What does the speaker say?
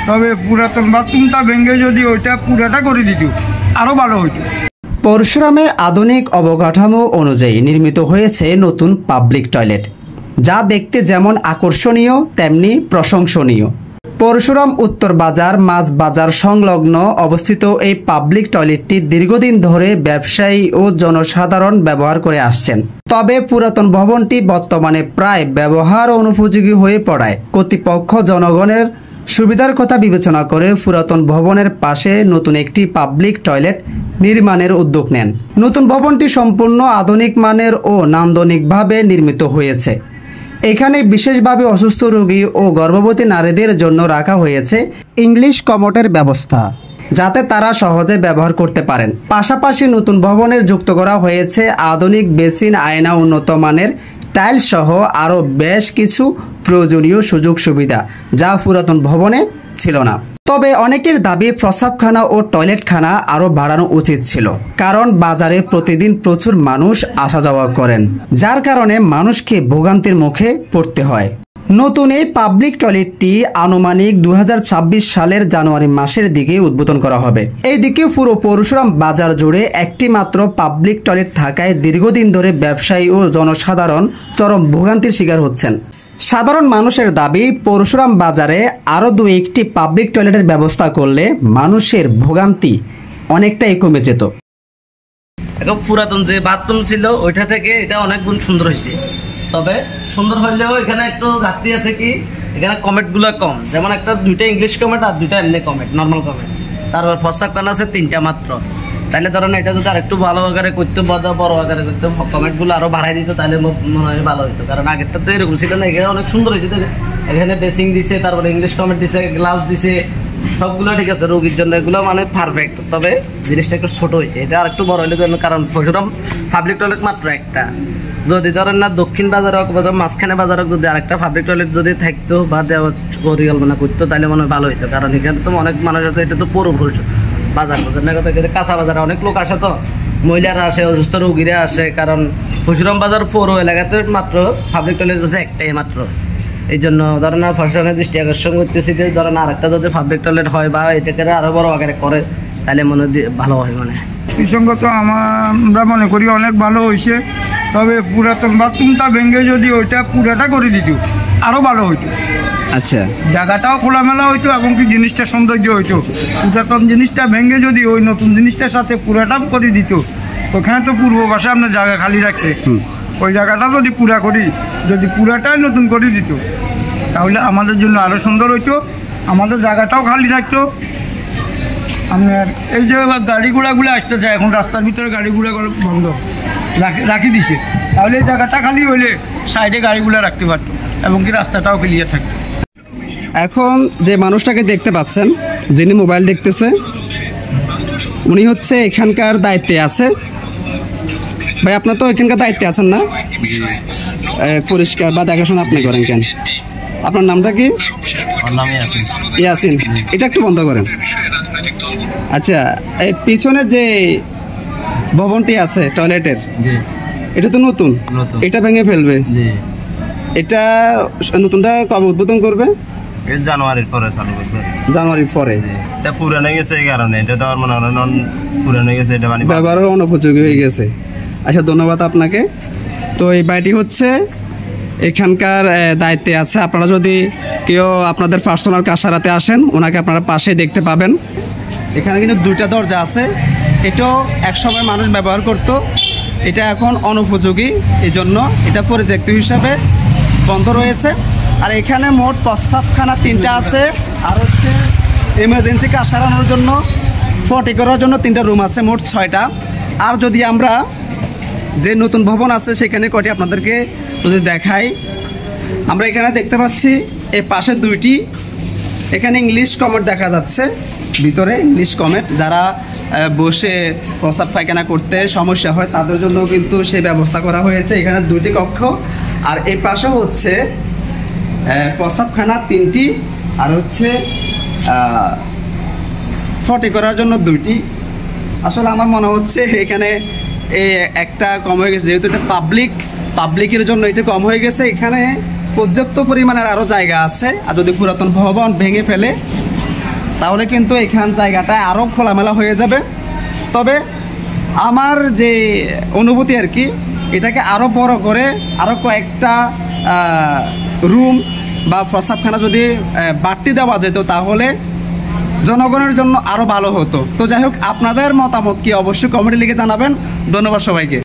তবে পুরাতন বাথরুমটা ভেঙে যদি ওইটা পুরাটা করে দিত আরও ভালো হতো। পরশুরামে আধুনিক অবকাঠামো অনুযায়ী নির্মিত হয়েছে নতুন পাবলিক টয়লেট, যা দেখতে যেমন আকর্ষণীয় তেমনি প্রশংসনীয়। পরশুরাম উত্তর বাজার মাছ বাজার সংলগ্ন অবস্থিত এই পাবলিক টয়লেটটি দীর্ঘদিন ধরে ব্যবসায়ী ও জনসাধারণ ব্যবহার করে আসছেন। তবে পুরাতন ভবনটি বর্তমানে প্রায় ব্যবহার অনুপযোগী হয়ে পড়ায় কর্তৃপক্ষ জনগণের সুবিধার কথা বিবেচনা করে পুরাতন ভবনের পাশে নতুন একটি পাবলিক টয়লেট নির্মাণের উদ্যোগ নেন। নতুন ভবনটি সম্পূর্ণ আধুনিক মানের ও নান্দনিকভাবে নির্মিত হয়েছে। এখানে বিশেষভাবে অসুস্থ রোগী ও গর্ভবতী নারীদের জন্য রাখা হয়েছে ইংলিশ কমোডের ব্যবস্থা, যাতে তারা সহজে ব্যবহার করতে পারেন। পাশাপাশি নতুন ভবনের যুক্ত করা হয়েছে আধুনিক বেসিন, আয়না, উন্নত মানের টাইলস সহ আরও বেশ কিছু প্রয়োজনীয় সুযোগ সুবিধা, যা পুরাতন ভবনে ছিল না। তবে অনেকের দাবি প্রস্রাবখানা ও টয়লেটখানা আরও বাড়ানো উচিত ছিল, কারণ বাজারে প্রতিদিন প্রচুর মানুষ আসা যাওয়া করেন, যার কারণে মানুষকে ভোগান্তির মুখে পড়তে হয়। নতুন এই পাবলিক টয়লেটটি আনুমানিক 2026 সালের জানুয়ারি মাসের দিকে উদ্বোধন করা হবে। এইদিকে পুরো পরশুরাম বাজার জুড়ে একটি মাত্র পাবলিক টয়লেট থাকায় দীর্ঘদিন ধরে ব্যবসায়ী ও জনসাধারণ চরম ভোগান্তির শিকার হচ্ছেন। সাধারণ মানুষের দাবি, পরশুরাম বাজারে আরও 2-1টি পাবলিক টয়লেটের ব্যবস্থা করলে মানুষের ভোগান্তি অনেকটাই কমে যেত। এখন পুরাতন যে বাথরুম ছিল ওইটা থেকে এটা অনেক গুণ সুন্দর হয়েছে। তবে সুন্দর হইলেও এখানে একটু ঘাটতি আছে কি, এখানে কমেন্টগুলো কম। যেমন দুইটা ইংলিশ কমেন্ট আর দুইটা এমনি কমেন্ট, নর্মাল কমেন্ট। তারপর প্রস্তাবখানা আছে 3টা মাত্র। তাহলে ধরেন এটা যদি আরেকটু ভালো আকারে করতে, বড় আকারে করতে, কমেন্টগুলো আরো বাড়াই দিত, তাহলে মনে হয় ভালো হইতো। কারণ আগেরটা তো এরকম ছিল না, এখানে অনেক সুন্দর হয়েছে। এখানে বেসিং দিছে, তারপরে ইংলিশ কমেন্ট দিছে, গ্লাস দিছে, সবগুলো ঠিক আছে রোগীর জন্য, এগুলো মানে পারফেক্ট। তবে জিনিসটা একটু ছোট হয়েছে, এটা আর একটু বড় হইলে, কারণ পরশুরাম পাবলিক টয়লেট মাত্র একটা। যদি ধরেন না দক্ষিণ বাজার হোক বা মাঝখানে বাজার হোক, যদি আরেকটা পাবলিক টয়লেট যদি থাকতো বা দেওয়া পরিকল্পনা করতো, তাহলে মনে হয় ভালো হইতো। কারণ এখানে তো অনেক মানুষ আছে, এটা তো পুরো বাজার না কথা, কাঁচা বাজারে অনেক লোক আসে, তো মহিলারা আসে, অসুস্থ রোগীরা আসে। কারণ পরশুরাম বাজার পৌর এলাকাতে মাত্র পাবলিক টয়লেট আছে একটাই মাত্র। এই জন্য ধরেন প্রশাসনের দৃষ্টি আকর্ষণ করতেছি যে ধরেন আরেকটা যদি পাবলিক টয়লেট হয় বা এটাকে আরো বড় আকারে করে, তাহলে মনে ভালো হয়। মানে প্রসঙ্গত আমরা মনে করি অনেক ভালো হয়েছে। তবে পুরাতন বাথরুমটা ভেঙে যদি ওইটা পুরাটা করে দিত আরও ভালো হইতো। আচ্ছা, জায়গাটাও খোলামেলা হইতো এবং কি জিনিসটা সৌন্দর্য হইতো। পুরাতন জিনিসটা ভেঙে যদি ওই নতুন জিনিসটার সাথে পুরাটা করে দিত, ওখানে তো পূর্ব পাশে আপনার জায়গা খালি রাখছে, ওই জায়গাটা যদি পুরা করি, যদি পুরাটাই নতুন করে দিত, তাহলে আমাদের জন্য আরও সুন্দর হইতো, আমাদের জায়গাটাও খালি থাকতো। আপনার এই যে গাড়ি ঘোড়াগুলো আসতেছে, এখন রাস্তার ভিতরে গাড়ি ঘোড়াগুলো বন্ধ রাখি দিছে, তাহলে এই জায়গাটা খালি হইলে সাইডে গাড়িগুলো রাখতে পারতো এবং কি রাস্তাটাও ক্লিয়ার থাকতো। এখন যে মানুষটাকে দেখতে পাচ্ছেন, যিনি মোবাইল দেখতেছে, উনি হচ্ছে এখানকার দায়িত্বে আছে। ভাই, আপনার তো এখানকার দায়িত্বে আছেন না? পরিষ্কার বা দেখাশোনা আপনি করেন কেন? আপনার নামটা কি? ইয়াসিন। এটা একটু বন্ধ করেন। আচ্ছা, এই পিছনে যে ভবনটি আছে টয়লেটের, এটা তো নতুন, এটা ভেঙে ফেলবে। এটা নতুনটা কবে উদ্বোধন করবে? জানুয়ারির পরে চালু করবে। জানুয়ারির পরে? এটা পুরানো গেছে এই কারণে, এটা তো মনে হয় পুরানো গেছে, এটা মানে ব্যবহারও অনুপযোগী হয়ে গেছে। আচ্ছা, ধন্যবাদ আপনাকে। তো এই বাড়িটি হচ্ছে এখানকার দায়িত্বে আছে। আপনারা যদি কেউ আপনাদের পার্সোনাল কাজ সারাতে আসেন, ওনাকে আপনারা পাশে দেখতে পাবেন। এখানে কিন্তু 2টা দরজা আছে। এটাও একসময় মানুষ ব্যবহার করত, এটা এখন অনুপযোগী, এই জন্য এটা পরিত্যক্ত হিসাবে বন্ধ রয়েছে। আর এখানে মোট প্রস্রাবখানা 3টা আছে, আর হচ্ছে এমার্জেন্সি কাজ সারানোর জন্য, ফটি করার জন্য 3টা রুম আছে, মোট 6টা। আর যদি আমরা যে নতুন ভবন আছে সেখানে কয়টি আপনাদেরকে যদি দেখাই, আমরা এখানে দেখতে পাচ্ছি এই পাশে 2টি, এখানে ইংলিশ কমেন্ট দেখা যাচ্ছে, ভিতরে ইংলিশ কমেন্ট। যারা বসে প্রস্রাব পায়খানা করতে সমস্যা হয় তাদের জন্য কিন্তু সেই ব্যবস্থা করা হয়েছে। এখানে 2টি কক্ষ, আর এই পাশে হচ্ছে প্রস্রাবখানা 3টি, আর হচ্ছে ফটি করার জন্য 2টি। আসলে আমার মনে হচ্ছে এখানে এই একটা কম হয়ে গেছে, যেহেতু এটা পাবলিকের জন্য এটা কম হয়ে গেছে। এখানে পর্যাপ্ত পরিমাণের আরও জায়গা আছে। আর যদি পুরাতন ভবন ভেঙে ফেলে তাহলে কিন্তু এখান জায়গাটা আরও খোলামেলা হয়ে যাবে। তবে আমার যে অনুভূতি আর কি, এটাকে আরও বড় করে আরও কয়েকটা রুম বা প্রস্রাবখানা যদি বাড়তি দেওয়া যেত তাহলে জনগণের জন্য আরও ভালো হতো। তো যাই হোক, আপনাদের মতামত কি অবশ্যই কমেন্টে লিখে জানাবেন। ধন্যবাদ সবাইকে।